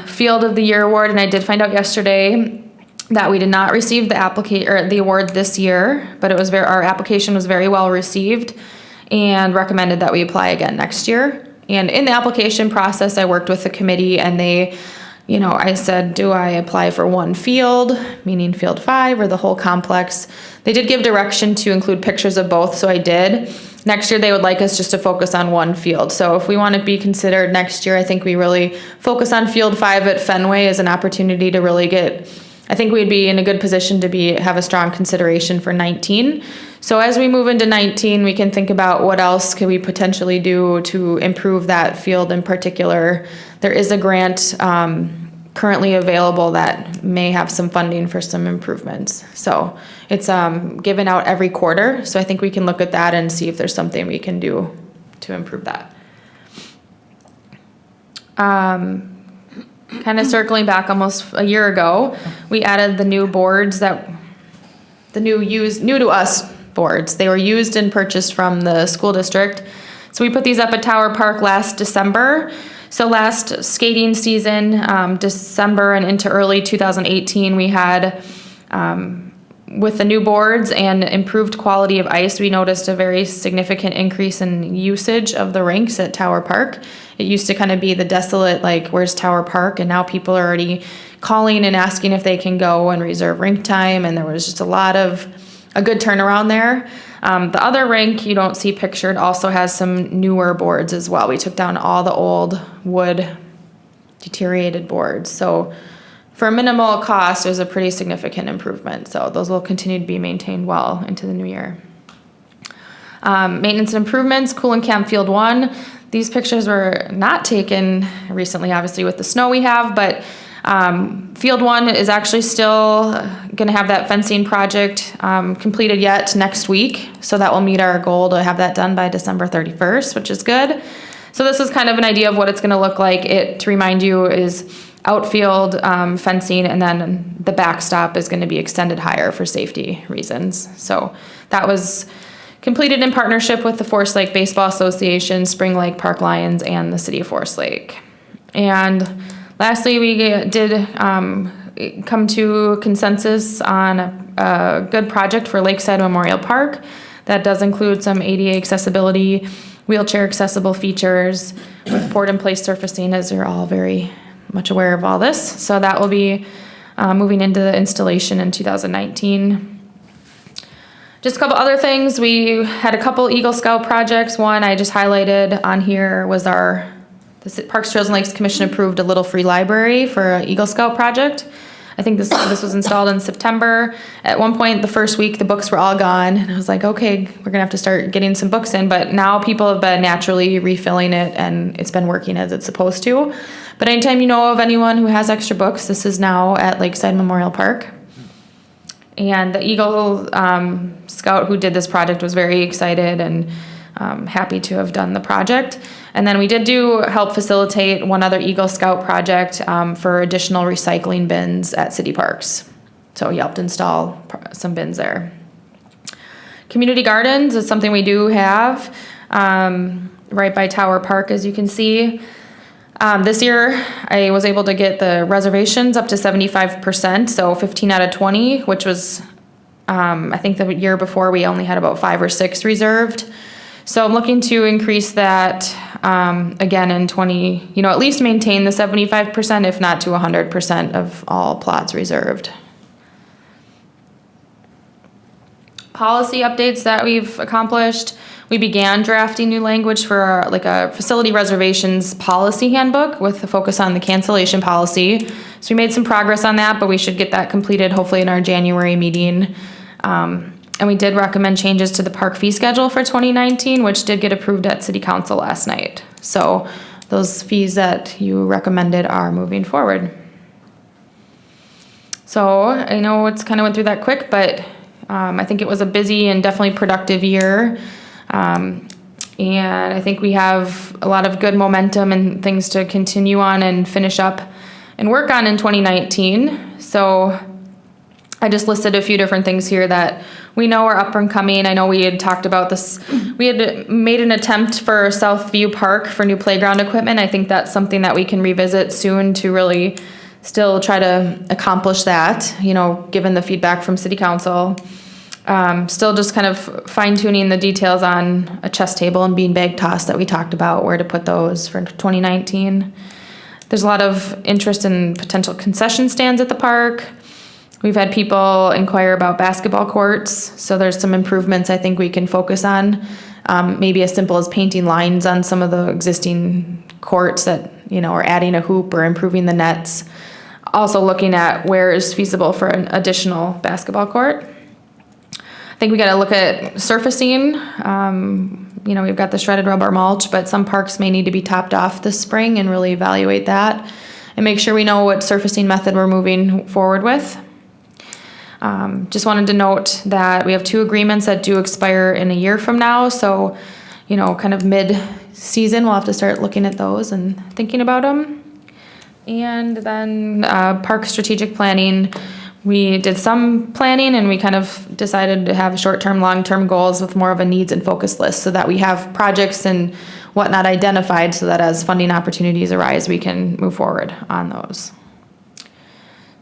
Field of the Year award, and I did find out yesterday that we did not receive the award this year, but our application was very well received and recommended that we apply again next year. And in the application process, I worked with the committee and they, I said, do I apply for one field, meaning field 5, or the whole complex? They did give direction to include pictures of both, so I did. Next year, they would like us just to focus on one field. So if we want to be considered next year, I think we really focus on field 5 at Fenway as an opportunity to really I think we'd be in a good position to have a strong consideration for 19. So as we move into 19, we can think about what else could we potentially do to improve that field in particular. There is a grant currently available that may have some funding for some improvements. So it's given out every quarter. So I think we can look at that and see if there's something we can do to improve that. Kind of circling back almost a year ago, we added the new boards new to us boards. They were used and purchased from the school district. So we put these up at Tower Park last December. So last skating season, December and into early 2018, we had, with the new boards and improved quality of ice, we noticed a very significant increase in usage of the rinks at Tower Park. It used to kind of be the desolate, where's Tower Park? And now people are already calling and asking if they can go and reserve rink time. And there was just a good turnaround there. The other rink you don't see pictured also has some newer boards as well. We took down all the old wood deteriorated boards. So for minimal cost, it was a pretty significant improvement. So those will continue to be maintained well into the new year. Maintenance and improvements, Cooling Camp Field 1. These pictures were not taken recently, obviously, with the snow we have, but Field 1 is actually still going to have that fencing project completed yet next week. So that will meet our goal to have that done by December 31st, which is good. So this is kind of an idea of what it's going to look like. To remind you, is outfield fencing, and then the backstop is going to be extended higher for safety reasons. So that was completed in partnership with the Forest Lake Baseball Association, Spring Lake Park Lions, and the City of Forest Lake. And lastly, we did come to consensus on a good project for Lakeside Memorial Park that does include some ADA accessibility, wheelchair accessible features with port-in-place surfacing, as you're all very much aware of all this. So that will be moving into the installation in 2019. Just a couple other things. We had a couple Eagle Scout projects. One I just highlighted on here was the Parks, Trails, and Lakes Commission approved a little free library for an Eagle Scout project. I think this was installed in September. At one point, the first week, the books were all gone, and I was like, okay, we're gonna have to start getting some books in, but now people have been naturally refilling it, and it's been working as it's supposed to. But anytime you know of anyone who has extra books, this is now at Lakeside Memorial Park. And the Eagle Scout who did this project was very excited and happy to have done the project. And then we did help facilitate one other Eagle Scout project for additional recycling bins at city parks. So he helped install some bins there. Community gardens is something we do have right by Tower Park, as you can see. This year, I was able to get the reservations up to 75%, so 15 out of 20, which was, I think the year before we only had about 5 or 6 reserved. So I'm looking to increase that again in at least maintain the 75%, if not to 100% of all plots reserved. Policy updates that we've accomplished. We began drafting new language for a facility reservations policy handbook with a focus on the cancellation policy. So we made some progress on that, but we should get that completed hopefully in our January meeting. And we did recommend changes to the park fee schedule for 2019, which did get approved at City Council last night. So those fees that you recommended are moving forward. So I know it's kind of went through that quick, but I think it was a busy and definitely productive year. And I think we have a lot of good momentum and things to continue on and finish up and work on in 2019. So I just listed a few different things here that we know are up and coming. I know we had talked about this. We had made an attempt for Southview Park for new playground equipment. I think that's something that we can revisit soon to really still try to accomplish that, given the feedback from City Council. Still just kind of fine-tuning the details on a chess table and beanbag toss that we talked about, where to put those for 2019. There's a lot of interest in potential concession stands at the park. We've had people inquire about basketball courts, so there's some improvements I think we can focus on. Maybe as simple as painting lines on some of the existing courts that, or adding a hoop or improving the nets. Also looking at where is feasible for an additional basketball court. I think we got to look at surfacing. We've got the shredded rubber mulch, but some parks may need to be topped off this spring and really evaluate that and make sure we know what surfacing method we're moving forward with. Just wanted to note that we have 2 agreements that do expire in a year from now. So, kind of mid-season, we'll have to start looking at those and thinking about them. And then park strategic planning. We did some planning and we kind of decided to have short-term, long-term goals with more of a needs and focus list so that we have projects and whatnot identified so that as funding opportunities arise, we can move forward on those.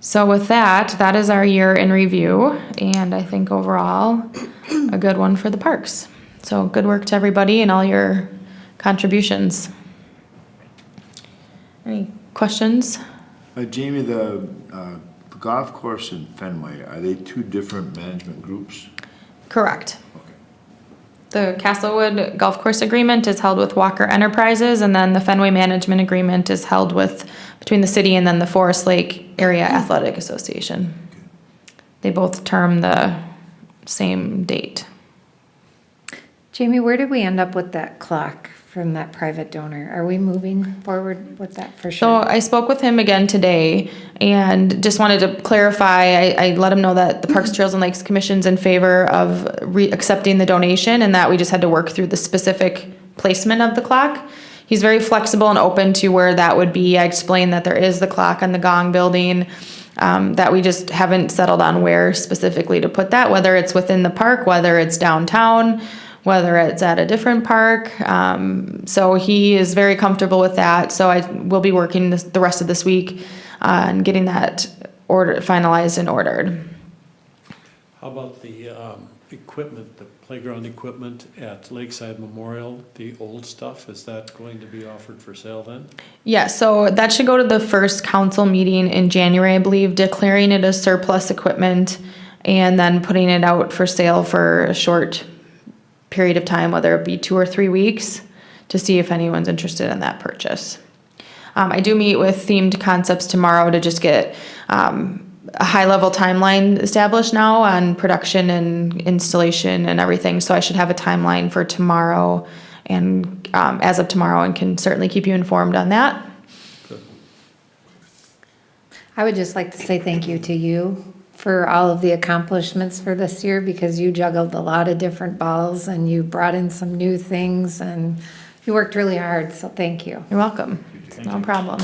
So with that is our year in review, and I think overall a good one for the parks. So good work to everybody and all your contributions. Any questions? Jamie, the golf course in Fenway, are they 2 different management groups? Correct. Okay. The Castlewood Golf Course Agreement is held with Walker Enterprises, and then the Fenway Management Agreement is held between the city and then the Forest Lake Area Athletic Association. They both term the same date. Jamie, where did we end up with that clock from that private donor? Are we moving forward with that for So sure? I spoke with him again today and just wanted to clarify. I let him know that the Parks, Trails, and Lakes Commission's in favor of accepting the donation and that we just had to work through the specific placement of the clock. He's very flexible and open to where that would be. I explained that there is the clock on the Gong building, that we just haven't settled on where specifically to put that, whether it's within the park, whether it's downtown, whether it's at a different park. So he is very comfortable with that. So I will be working the rest of this week on getting that finalized and ordered. How about the equipment, the playground equipment at Lakeside Memorial, the old stuff, is that going to be offered for sale then? Yeah, so that should go to the first council meeting in January, I believe, declaring it as surplus equipment and then putting it out for sale for a short period of time, whether it be 2 or 3 weeks, to see if anyone's interested in that purchase. I do meet with Themed Concepts tomorrow to just get a high-level timeline established now on production and installation and everything, so I should have a timeline for tomorrow and as of tomorrow, and can certainly keep you informed on that. I would just like to say thank you to you for all of the accomplishments for this year, because you juggled a lot of different balls and you brought in some new things and you worked really hard, so thank you. You're welcome. No problem.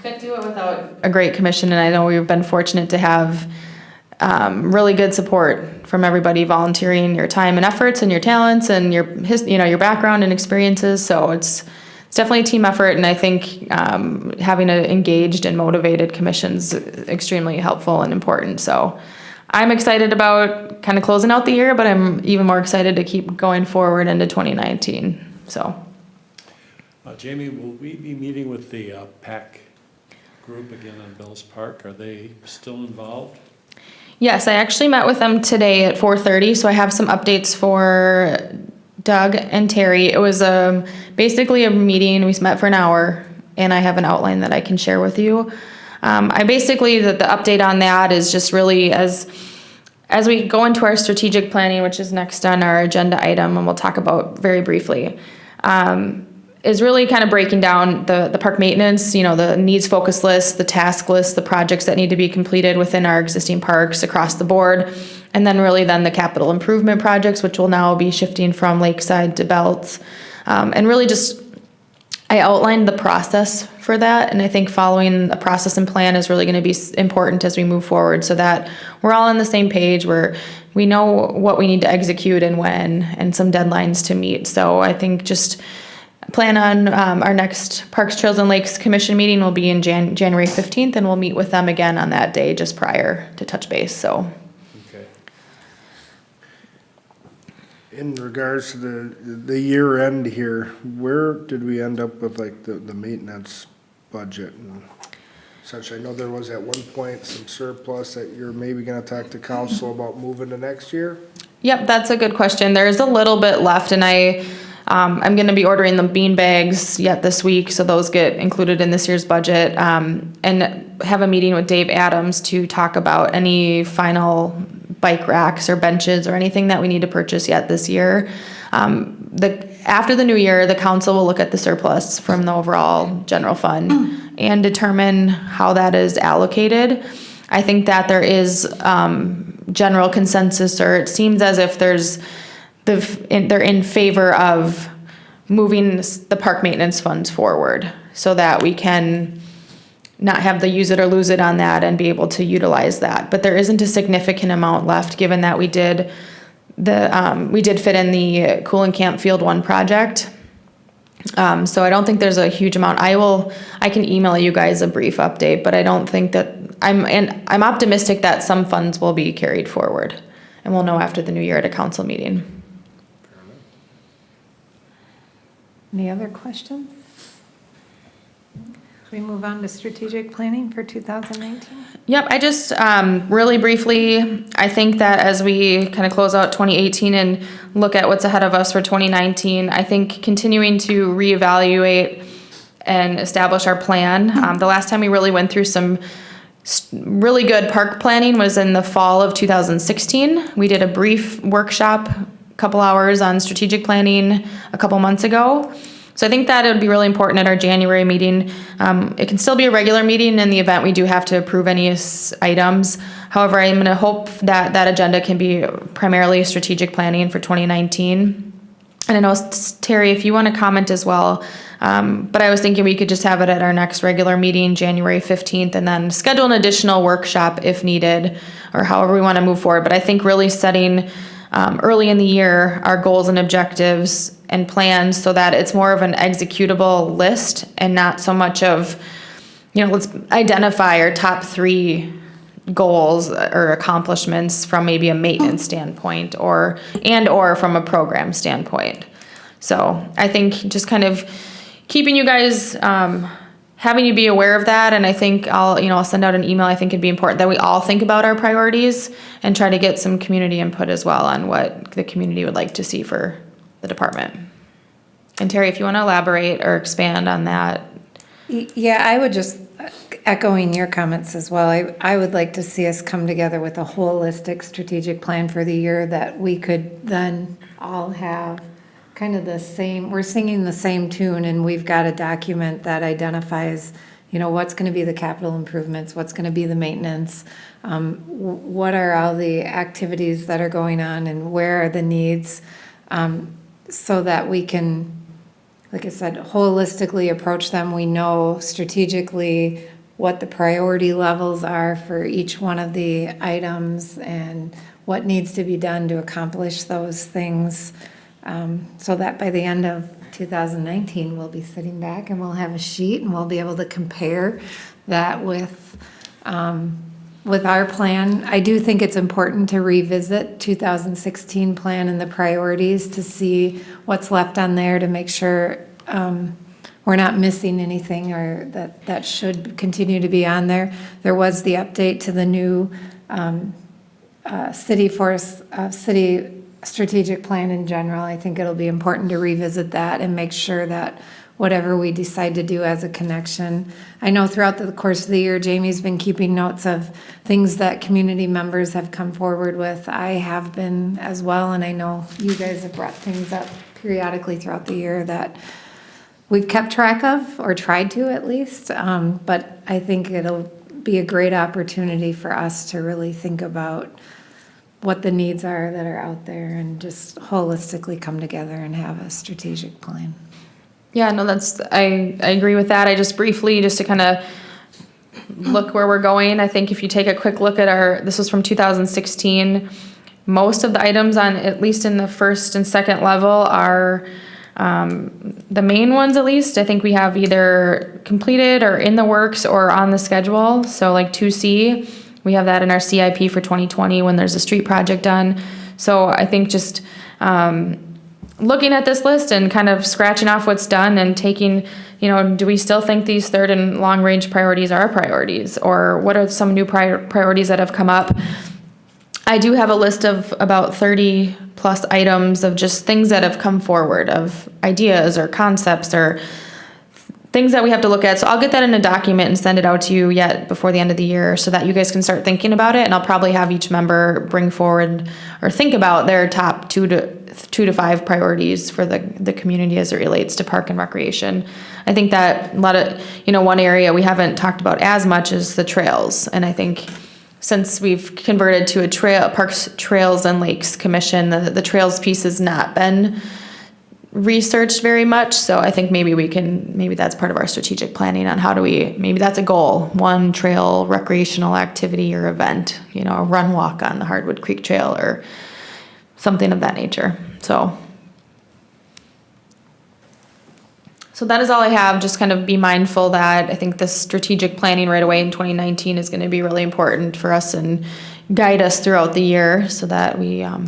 Couldn't do it without a great commission, and I know we've been fortunate to have really good support from everybody volunteering your time and efforts and your talents and your background and experiences. So it's definitely a team effort, and I think having an engaged and motivated commission's extremely helpful and important. So I'm excited about kind of closing out the year, but I'm even more excited to keep going forward into 2019. So. Jamie, will we be meeting with the PAC group again on Bells Park? Are they still involved? Yes, I actually met with them today at 4:30, so I have some updates for Doug and Terry. It was basically a meeting. We met for an hour, and I have an outline that I can share with you. The update on that is just really as we go into our strategic planning, which is next on our agenda item, and we'll talk about very briefly, is really kind of breaking down the park maintenance, the needs focus list, the task list, the projects that need to be completed within our existing parks across the board. And then the capital improvement projects, which will now be shifting from Lakeside to Belts. And really just, I outlined the process for that. And I think following a process and plan is really going to be important as we move forward, so that we're all on the same page, where we know what we need to execute and when, and some deadlines to meet. So I think just plan on our next Parks, Trails, and Lakes Commission meeting will be in January 15th, and we'll meet with them again on that day just prior to touch base. So. Okay. In regards to the year end here, where did we end up with like the maintenance budget and such? I know there was at one point some surplus that you're maybe gonna talk to council about moving to next year? Yep, that's a good question. There's a little bit left, and I'm going to be ordering the bean bags yet this week, so those get included in this year's budget, and have a meeting with Dave Adams to talk about any final bike racks or benches or anything that we need to purchase yet this year. After the new year, the council will look at the surplus from the overall general fund and determine how that is allocated. I think that there is general consensus, or it seems as if they're in favor of moving the park maintenance funds forward, so that we can not have the use it or lose it on that and be able to utilize that. But there isn't a significant amount left, given that we did fit in the Cooling Camp Field 1 project. So I don't think there's a huge amount. I can email you guys a brief update, but I don't think that I'm optimistic that some funds will be carried forward, and we'll know after the new year at a council meeting. Any other questions? Should we move on to strategic planning for 2019? Yep, I just really briefly, I think that as we kind of close out 2018 and look at what's ahead of us for 2019, I think continuing to reevaluate and establish our plan. The last time we really went through some really good park planning was in the fall of 2016. We did a brief workshop, couple hours on strategic planning a couple months ago. So I think that it would be really important at our January meeting. It can still be a regular meeting in the event we do have to approve any items. However, I'm going to hope that that agenda can be primarily strategic planning for 2019. And I know, Terry, if you want to comment as well, but I was thinking we could just have it at our next regular meeting, January 15th, and then schedule an additional workshop if needed, or however we want to move forward. But I think really setting early in the year our goals and objectives and plans, so that it's more of an executable list and not so much of, let's identify our top 3 goals or accomplishments from maybe a maintenance standpoint or from a program standpoint. So I think just kind of keeping you guys, having you be aware of that. And I think I'll send out an email. I think it'd be important that we all think about our priorities and try to get some community input as well on what the community would like to see for the department. And Terry, if you want to elaborate or expand on that. Yeah, I would just echoing your comments as well, I would like to see us come together with a holistic strategic plan for the year that we could then all have kind of the same, we're singing the same tune, and we've got a document that identifies, you know, what's gonna be the capital improvements, what's gonna be the maintenance, what are all the activities that are going on, and where are the needs, so that we can, like I said, holistically approach them. We know strategically what the priority levels are for each one of the items and what needs to be done to accomplish those things. So that by the end of 2019, we'll be sitting back and we'll have a sheet and we'll be able to compare that with our plan. I do think it's important to revisit 2016 plan and the priorities to see what's left on there to make sure we're not missing anything or that should continue to be on there. There was the update to the new city strategic plan in general. I think it'll be important to revisit that and make sure that whatever we decide to do as a connection. I know throughout the course of the year, Jamie's been keeping notes of things that community members have come forward with. I have been as well, and I know you guys have brought things up periodically throughout the year that we've kept track of, or tried to at least. But I think it'll be a great opportunity for us to really think about what the needs are that are out there and just holistically come together and have a strategic plan. Yeah, no, I agree with that. I just briefly, just to kind of look where we're going, I think if you take a quick look at this was from 2016, most of the items on, at least in the first and second level, are the main ones at least. I think we have either completed or in the works or on the schedule. So like 2C, we have that in our CIP for 2020 when there's a street project done. So I think just looking at this list and kind of scratching off what's done and taking, do we still think these third and long range priorities are priorities? Or what are some new priorities that have come up? I do have a list of about 30 plus items of just things that have come forward, of ideas or concepts or things that we have to look at. So I'll get that in a document and send it out to you yet before the end of the year so that you guys can start thinking about it. And I'll probably have each member bring forward or think about their top two to five priorities for the community as it relates to park and recreation. I think that a lot of, one area we haven't talked about as much is the trails. And I think since we've converted to a Parks, Trails, and Lakes Commission, the trails piece has not been researched very much. So I think maybe that's part of our strategic planning on maybe that's a goal, one trail recreational activity or event, a run walk on the Hardwood Creek Trail or something of that nature. So that is all I have. Just kind of be mindful that I think this strategic planning right away in 2019 is going to be really important for us and guide us throughout the year so that we have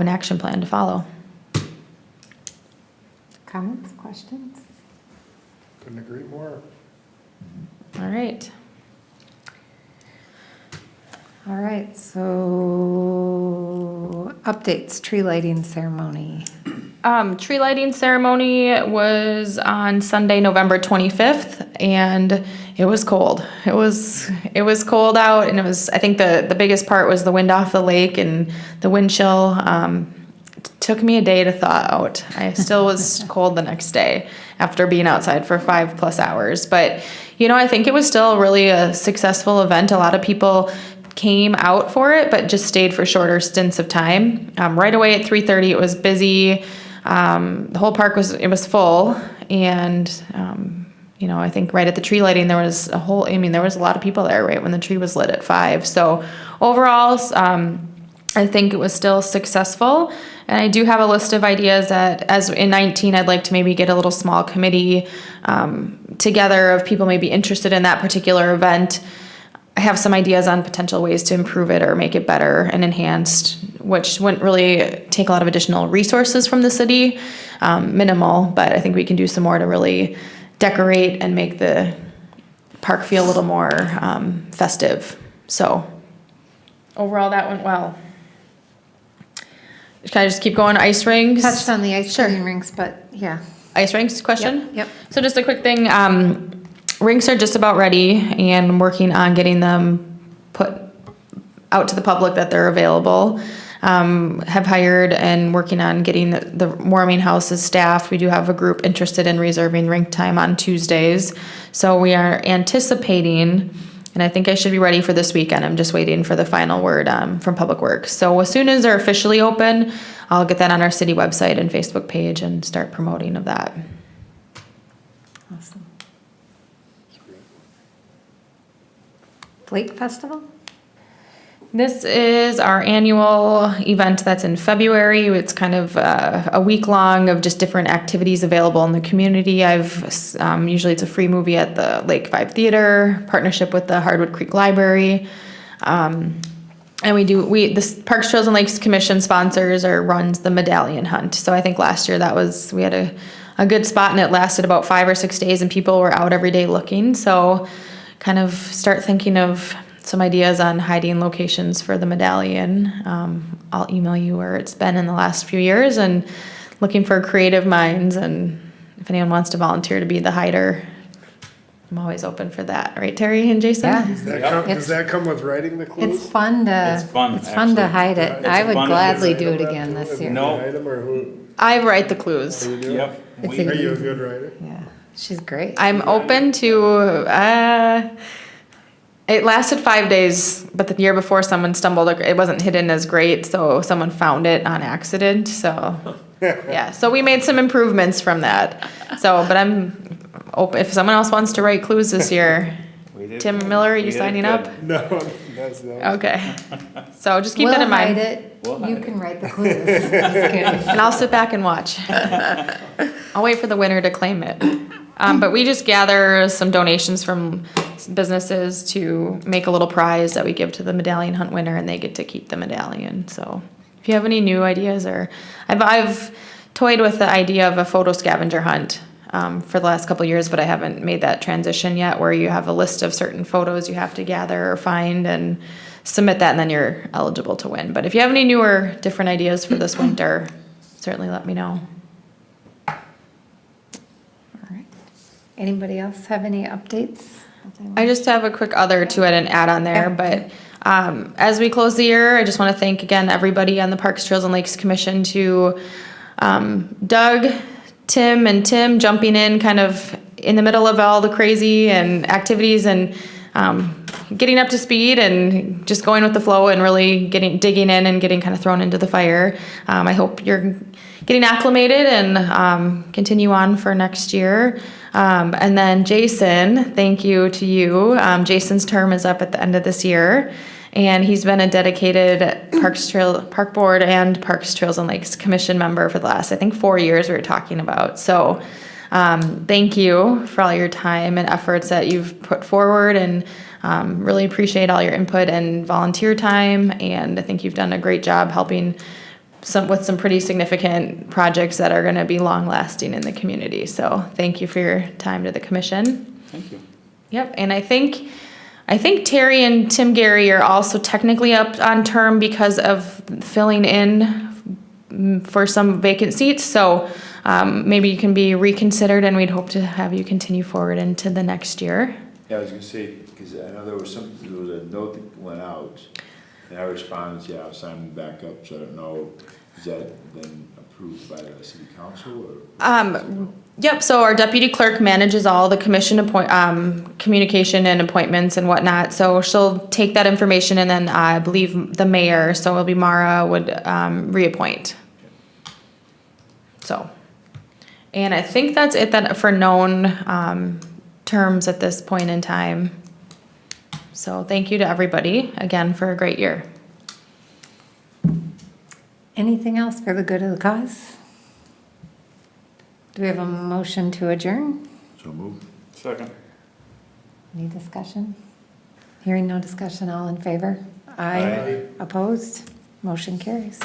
an action plan to follow. Comments, questions? Couldn't agree more. All right. All right, so updates, tree lighting ceremony. Tree lighting ceremony was on Sunday, November 25th, and it was cold. It was cold out, and I think the biggest part was the wind off the lake and the wind chill. It took me a day to thaw out. I still was cold the next day after being outside for 5+ hours. But, I think it was still really a successful event. A lot of people came out for it, but just stayed for shorter stints of time. Right away at 3:30, it was busy. The whole park was full, and I think right at the tree lighting there was there was a lot of people there right when the tree was lit at 5. So overall, I think it was still successful, and I do have a list of ideas that, as in 19, I'd like to maybe get a little small committee together of people maybe interested in that particular event. I have some ideas on potential ways to improve it or make it better and enhanced, which wouldn't really take a lot of additional resources from the city, minimal, but I think we can do some more to really decorate and make the park feel a little more festive. So overall, that went well. Can I just keep going? Ice rinks? Touched on the ice Sure. cream rinks, but yeah. Ice rinks question? Yep. So just a quick thing. rinks are just about ready and working on getting them put out to the public that they're available. Have hired and working on getting the warming houses staffed. We do have a group interested in reserving rink time on Tuesdays. So we are anticipating, and I think I should be ready for this weekend. I'm just waiting for the final word from Public Works. So as soon as they're officially open, I'll get that on our city website and Facebook page and start promoting of that. Awesome. Flake Festival? This is our annual event that's in February. It's kind of a week long of just different activities available in the community. Usually it's a free movie at the Lake 5 Theater, partnership with the Hardwood Creek Library. And this Parks, Trails and Lakes Commission sponsors or runs the medallion hunt. So I think last year we had a good spot, and it lasted about 5 or 6 days, and people were out every day looking. So kind of start thinking of some ideas on hiding locations for the medallion. I'll email you where it's been in the last few years, and looking for creative minds, and if anyone wants to volunteer to be the hider, I'm always open for that. Right, Terry and Jason? Yeah. Does that come with writing the clues? It's fun to, It's fun, it's fun to actually. hide it. It's I would fun. gladly Is do it that again too? this If year. you No. write 'em, or who? I write the clues. You do? Yep. It's we- Are you a good writer? Yeah, she's great. I'm open to, it lasted 5 days, but the year before someone stumbled, it wasn't hidden as great, so someone found it on accident, so, yeah. So we made some improvements from that. So, but I'm open, if someone else wants to write clues this year, we did Tim good. Miller, are We you did signing good. up? No, that's not. Okay. So just keep We'll that in hide mind. it. We'll You hide can write the clues. Just kidding. And I'll sit back and watch. I'll wait for the winner to claim it. But we just gather some donations from businesses to make a little prize that we give to the medallion hunt winner, and they get to keep the medallion. So if you have any new ideas, or I've toyed with the idea of a photo scavenger hunt for the last couple of years, but I haven't made that transition yet, where you have a list of certain photos you have to gather or find and submit that, and then you're eligible to win. But if you have any newer, different ideas for this winter, certainly let me know. All right. Anybody else have any updates? I just have a quick other to it and add on there, but as we close the year, I just want to thank again everybody on the Parks, Trails and Lakes Commission, to Doug, Tim, and Tim jumping in kind of in the middle of all the crazy and activities, and getting up to speed and just going with the flow and really digging in and getting kind of thrown into the fire. I hope you're getting acclimated and continue on for next year. And then Jason, thank you to you. Jason's term is up at the end of this year, and he's been a dedicated Park Board and Parks, Trails and Lakes Commission member for the last, I think, 4 years we were talking about. So thank you for all your time and efforts that you've put forward, and really appreciate all your input and volunteer time. And I think you've done a great job helping with some pretty significant projects that are going to be long lasting in the community. So thank you for your time to the commission. Thank you. Yep, and I think Terry and Tim Gary are also technically up on term because of filling in for some vacant seats. So maybe you can be reconsidered, and we'd hope to have you continue forward into the next year. Yeah, I was gonna say, because I know there was a note that went out, and I responded, yeah, I'll sign me back up, so I don't know, is that been approved by the city council, or? Yep, so our deputy clerk manages all the commission communication and appointments and whatnot. So she'll take that information, and then I believe the mayor, so it'll be Mara, would reappoint. So, and I think that's it for known terms at this point in time. So thank you to everybody again for a great year. Anything else for the good of the cause? Do we have a motion to adjourn? So move. Second. Any discussion? Hearing no discussion, all in favor? Aye. Opposed? Motion carries.